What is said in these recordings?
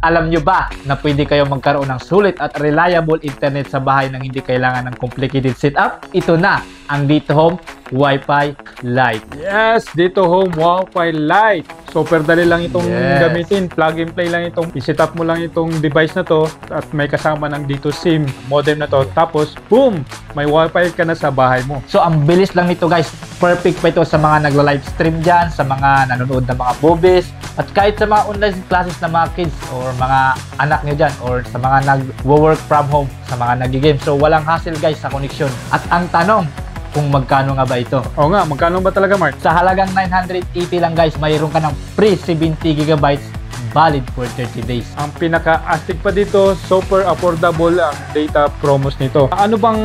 Alam nyo ba na pwede kayo magkaroon ng sulit at reliable internet sa bahay nang hindi kailangan ng complicated setup? Ito na ang Dito Home Wi-Fi Lite. Yes, Dito Home Wi-Fi Lite. Super dali lang itong gamitin. Plug and play lang itong. I-set up mo lang itong device na to at may kasama ng Dito SIM modem na to. Tapos, boom! May Wi-Fi ka na sa bahay mo. So, ang bilis lang nito guys. Perfect pa ito sa mga nagla-live stream dyan, sa mga nanonood ng mga movies, at kahit sa mga online classes ng mga kids or mga anak nyo dyan, or sa mga nag-work from home, sa mga nag-game. So, walang hassle guys sa connection. At ang tanong, kung magkano nga ba ito? Oo nga, magkano ba talaga, Mark? Sa halagang 980 lang guys, mayroon ka ng free 70 GB valid for 30 days. Ang pinaka-astig pa dito, super affordable ang data promos nito. Ano bang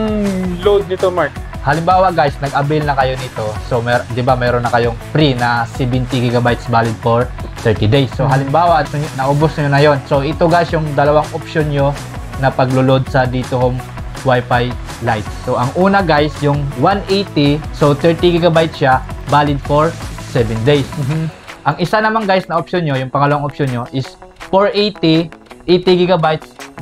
load nito, Mark? Halimbawa guys, nag-avail na kayo nito. So, di ba meron na kayong free na 70 GB valid for 30 days. So, halimbawa, naubos nyo na yon. So, ito guys, yung dalawang option nyo na paglo-load sa Dito Home Wi-Fi Lite. So, ang una guys, yung 180. So, 30 GB siya, valid for 7 days. Ang isa naman guys na option nyo, yung pangalawang option nyo is 480, 80 GB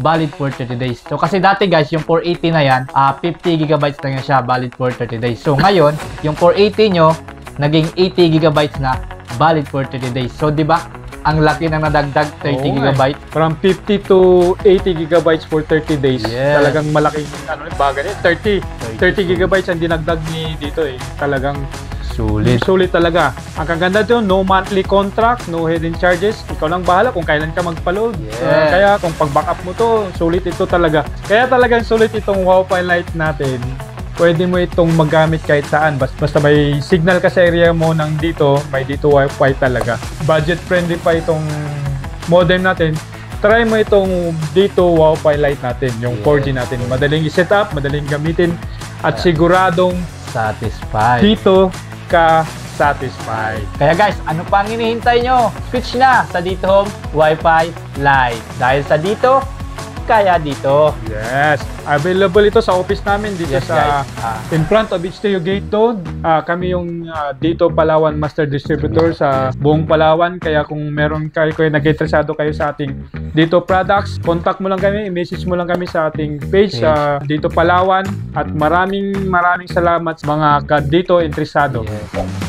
valid for 30 days. So, kasi dati guys, yung 480 na yan, 50 GB lang yan siya, valid for 30 days. So, ngayon, yung 480 nyo, naging 80 GB na valid for 30 days. So, di ba? Ang laki ng nadagdag, 30 GB. From 50 to 80 GB for 30 days. Yes. Talagang malaking bagay. 30 GB ang dinagdag ni dito eh. Talagang sulit talaga. Ang kaganda dito, no monthly contract, no hidden charges. Ikaw lang bahala kung kailan ka magpa-load. Yes. Kaya kung pag-backup mo to, sulit ito talaga. Kaya talagang sulit itong Wi-Fi Lite natin. Pwede mo itong magamit kahit saan. Basta may signal ka sa area mo ng dito, may dito Wi-Fi talaga. Budget friendly pa itong modem natin. Try mo itong dito Wi-Fi Lite natin, yung 4G natin. Madaling i-set up, madaling gamitin, at siguradong Satisfied. dito ka satisfied. Kaya guys, ano pang hinihintay nyo? Switch na sa Dito Home Wi-Fi Lite. Dahil sa dito, kaya dito. Yes. Available ito sa office namin dito Yes, sa in front of HTU Gate doon. Kami yung Dito Palawan Master Distributor sa buong Palawan. Kaya kung meron kayo nag-interesado kayo sa ating Dito products, contact mo lang kami, i-message mo lang kami sa ating page sa Dito Palawan. At maraming salamat sa mga ka-Dito interesado. Yes.